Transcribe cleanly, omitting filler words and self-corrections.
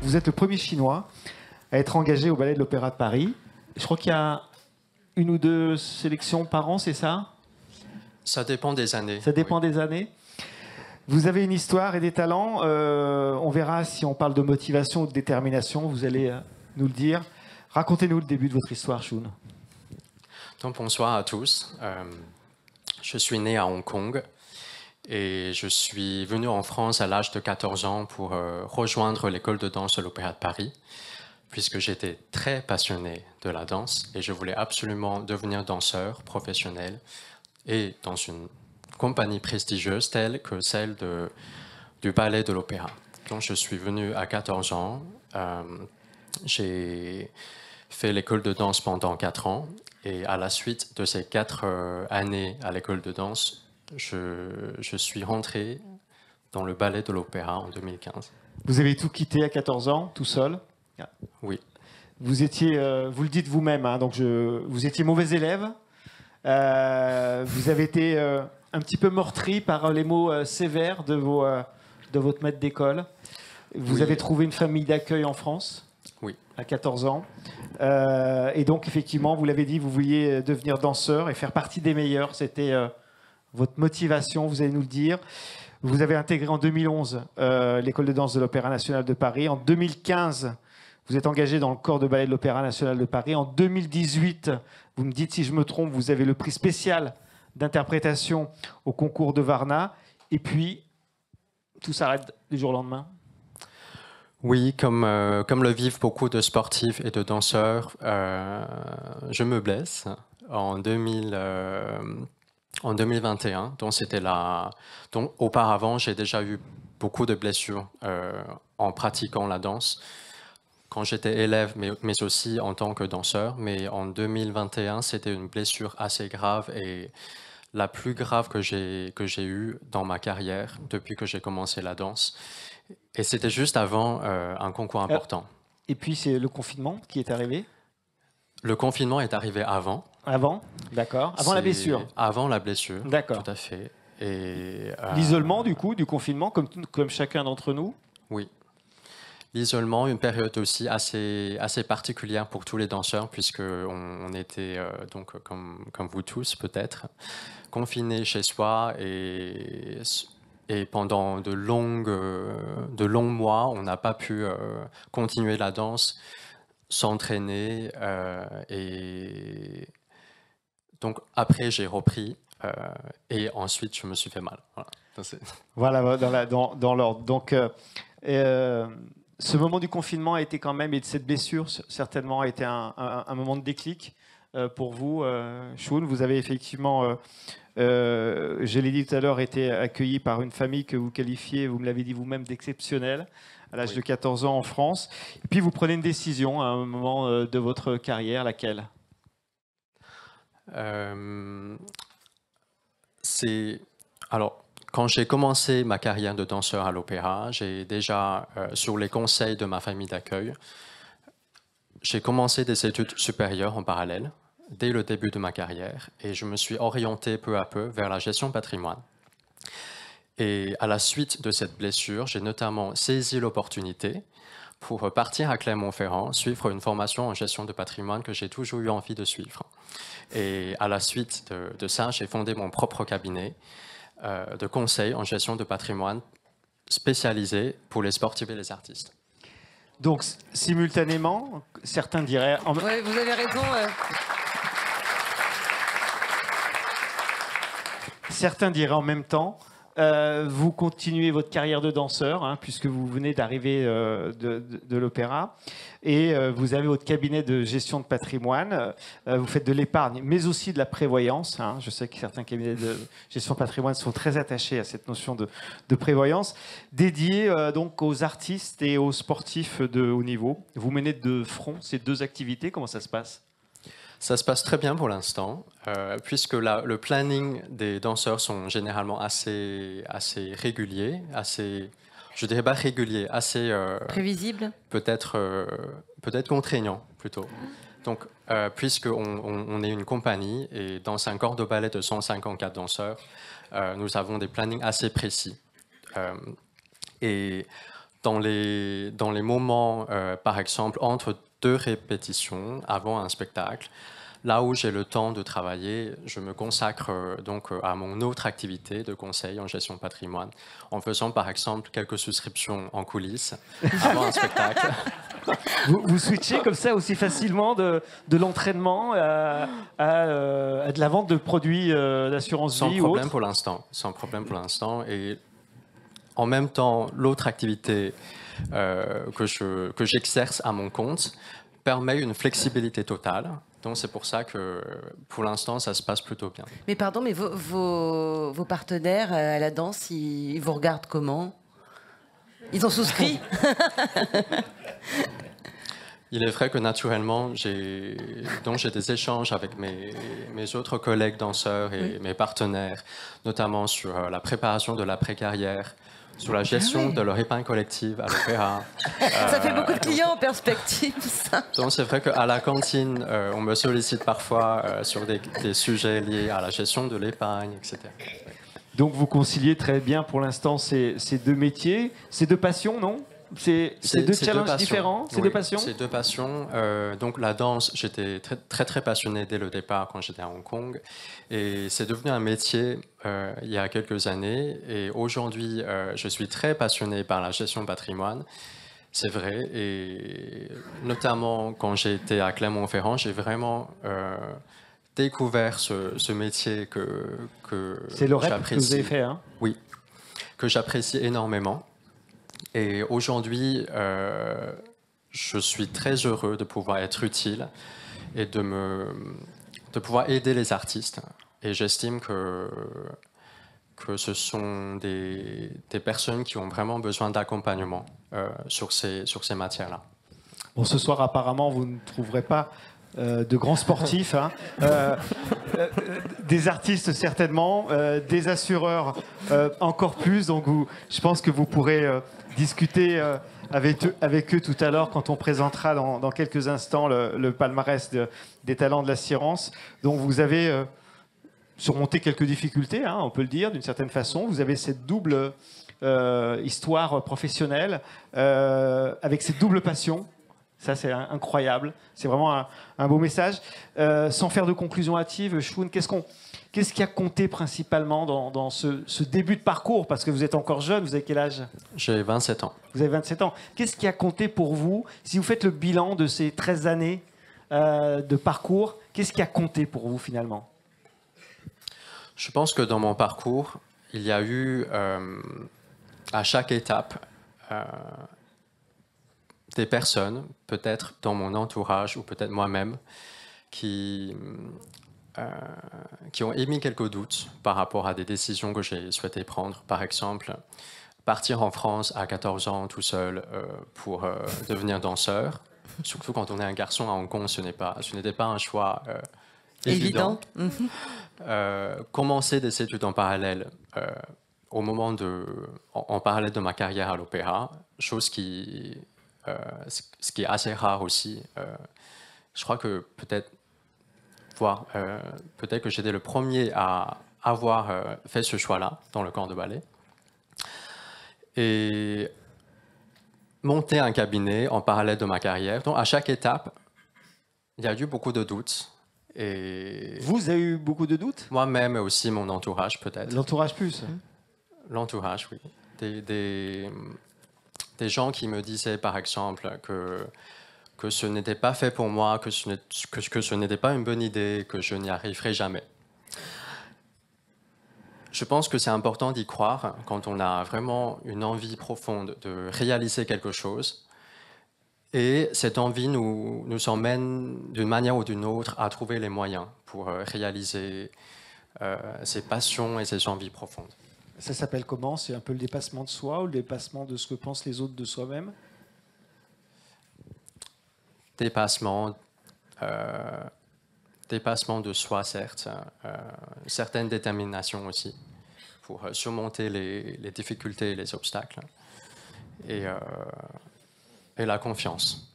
Vous êtes le premier Chinois à être engagé au Ballet de l'Opéra de Paris. Je crois qu'il y a 1 ou 2 sélections par an, c'est ça? Ça dépend des années. Ça dépend des années. Vous avez une histoire et des talents. On verra si on parle de motivation ou de détermination. Vous allez nous le dire. Racontez-nous le début de votre histoire, Shun. Donc, bonsoir à tous. Je suis né à Hong Kong et je suis venu en France à l'âge de 14 ans pour rejoindre l'école de danse de l'Opéra de Paris, puisque j'étais très passionné de la danse et je voulais absolument devenir danseur professionnel et dans une compagnie prestigieuse telle que celle du Ballet de l'Opéra. Donc je suis venu à 14 ans, j'ai fait l'école de danse pendant 4 ans et à la suite de ces 4 années à l'école de danse, je suis rentré dans le Ballet de l'Opéra en 2015. Vous avez tout quitté à 14 ans, tout seul? Oui. Vous étiez, vous le dites vous-même, hein, donc vous étiez mauvais élève. Vous avez été un petit peu meurtri par les mots sévères de votre maître d'école. Vous avez trouvé une famille d'accueil en France? Oui. À 14 ans. Et donc, effectivement, vous l'avez dit, vous vouliez devenir danseur et faire partie des meilleurs. C'était votre motivation, vous allez nous le dire. Vous avez intégré en 2011 l'école de danse de l'Opéra national de Paris. En 2015, vous êtes engagé dans le corps de ballet de l'Opéra national de Paris. En 2018, vous me dites si je me trompe, vous avez le prix spécial d'interprétation au concours de Varna. Et puis, tout s'arrête du jour au lendemain. Oui, comme le vivent beaucoup de sportifs et de danseurs, je me blesse en 2021. Donc auparavant, j'ai déjà eu beaucoup de blessures en pratiquant la danse, quand j'étais élève, mais aussi en tant que danseur. Mais en 2021, c'était une blessure assez grave et la plus grave que j'ai eue dans ma carrière depuis que j'ai commencé la danse. Et c'était juste avant un concours important. Et puis, c'est le confinement qui est arrivé? Le confinement est arrivé avant. Avant? D'accord. Avant la blessure? Avant la blessure, d'accord. Tout à fait. L'isolement, du coup, du confinement, comme chacun d'entre nous? Oui. L'isolement, une période aussi assez particulière pour tous les danseurs, puisqu'on était, donc, comme vous tous peut-être, confinés chez soi et pendant de longs mois, on n'a pas pu continuer la danse, s'entraîner. Et donc après, j'ai repris et ensuite, je me suis fait mal. Voilà, dans l'ordre. Donc, ce moment du confinement a été quand même, et de cette blessure, certainement, a été un moment de déclic pour vous, Shun. Vous avez effectivement... je l'ai dit tout à l'heure, été accueilli par une famille que vous qualifiez, vous me l'avez dit vous-même, d'exceptionnelle, à l'âge de 14 ans en France. Et puis vous prenez une décision à un moment de votre carrière, laquelle? Alors, quand j'ai commencé ma carrière de danseur à l'opéra, j'ai déjà, sur les conseils de ma famille d'accueil, j'ai commencé des études supérieures en parallèle, dès le début de ma carrière, et je me suis orienté peu à peu vers la gestion de patrimoine. Et à la suite de cette blessure, j'ai notamment saisi l'opportunité pour partir à Clermont-Ferrand, suivre une formation en gestion de patrimoine que j'ai toujours eu envie de suivre. Et à la suite de ça, j'ai fondé mon propre cabinet de conseil en gestion de patrimoine spécialisé pour les sportifs et les artistes. Donc, simultanément, certains diraient... Oui, vous avez raison. Certains diraient en même temps, vous continuez votre carrière de danseur, hein, puisque vous venez d'arriver de l'opéra, et vous avez votre cabinet de gestion de patrimoine, vous faites de l'épargne, mais aussi de la prévoyance. Hein. Je sais que certains cabinets de gestion de patrimoine sont très attachés à cette notion de prévoyance, dédiée donc aux artistes et aux sportifs de haut niveau. Vous menez de front ces 2 activités, comment ça se passe? Ça se passe très bien pour l'instant, puisque le planning des danseurs sont généralement assez réguliers, je dirais pas régulier, assez... prévisible. Peut-être contraignant, plutôt. Donc, puisqu'on est une compagnie, et dans un corps de ballet de 154 danseurs, nous avons des plannings assez précis. Et dans les moments, par exemple, entre 2 répétitions avant un spectacle, là où j'ai le temps de travailler, je me consacre donc à mon autre activité de conseil en gestion de patrimoine, en faisant par exemple quelques souscriptions en coulisses avant un spectacle. Vous switchez comme ça aussi facilement de l'entraînement à de la vente de produits d'assurance Sans vie ou problème autre? pour l'instant. Sans problème pour l'instant. Et en même temps, l'autre activité que j'exerce à mon compte permet une flexibilité totale. Donc c'est pour ça que pour l'instant, ça se passe plutôt bien. Mais pardon, mais vos partenaires à la danse, ils vous regardent comment? Ils ont souscrit? Il est vrai que naturellement, j'ai des échanges avec mes autres collègues danseurs et mes partenaires, notamment sur la préparation de l'après-carrière, sur la gestion de leur épargne collective à l'opéra. Ça fait beaucoup de clients en perspective, ça. Donc c'est vrai qu'à la cantine, on me sollicite parfois sur des sujets liés à la gestion de l'épargne, etc. Donc vous conciliez très bien pour l'instant ces deux métiers, ces deux passions, non? C'est deux challenges différents, ces deux passions? C'est 2 passions. Donc la danse, j'étais très passionné dès le départ quand j'étais à Hong Kong. Et c'est devenu un métier il y a quelques années. Et aujourd'hui, je suis très passionné par la gestion de patrimoine. C'est vrai. Et notamment quand j'ai été à Clermont-Ferrand, j'ai vraiment découvert ce métier que C'est le rêve que vous j'apprécie. avez fait, hein? Oui, que j'apprécie énormément. Et aujourd'hui, je suis très heureux de pouvoir être utile et de pouvoir aider les artistes. Et j'estime que ce sont des personnes qui ont vraiment besoin d'accompagnement sur ces matières-là. Bon, ce soir, apparemment, vous ne trouverez pas de grands sportifs, hein. Des artistes certainement, des assureurs encore plus. Donc, je pense que vous pourrez discuter avec eux tout à l'heure quand on présentera dans quelques instants le palmarès des talents de l'assurance. Donc, vous avez surmonté quelques difficultés, hein, on peut le dire d'une certaine façon. Vous avez cette double histoire professionnelle avec cette double passion. Ça, c'est incroyable. C'est vraiment un beau message. Sans faire de conclusion hâtive, Shwoon, qu'est-ce qui a compté principalement dans ce début de parcours? Parce que vous êtes encore jeune, vous avez quel âge? J'ai 27 ans. Vous avez 27 ans. Qu'est-ce qui a compté pour vous? Si vous faites le bilan de ces 13 années de parcours, qu'est-ce qui a compté pour vous finalement? Je pense que dans mon parcours, il y a eu à chaque étape des personnes, peut-être dans mon entourage ou peut-être moi-même, qui ont émis quelques doutes par rapport à des décisions que j'ai souhaité prendre. Par exemple, partir en France à 14 ans tout seul pour devenir danseur. Surtout quand on est un garçon à Hong Kong, ce n'était pas un choix évident. Commencer des études en parallèle en parallèle de ma carrière à l'opéra, chose ce qui est assez rare aussi. Je crois que peut-être que j'étais le premier à avoir fait ce choix-là dans le corps de ballet. Et monter un cabinet en parallèle de ma carrière. Donc à chaque étape, il y a eu beaucoup de doutes. Et vous avez eu beaucoup de doutes? Moi-même et aussi mon entourage peut-être. L'entourage plus? L'entourage, oui. Des gens qui me disaient, par exemple, que ce n'était pas fait pour moi, que ce n'était pas une bonne idée, que je n'y arriverai jamais. Je pense que c'est important d'y croire quand on a vraiment une envie profonde de réaliser quelque chose. Et cette envie nous emmène d'une manière ou d'une autre à trouver les moyens pour réaliser ses passions et ses envies profondes. Ça s'appelle comment? C'est un peu le dépassement de soi ou le dépassement de ce que pensent les autres de soi-même? Dépassement de soi, certes. Certaine détermination aussi pour surmonter les difficultés et les obstacles. Et la confiance.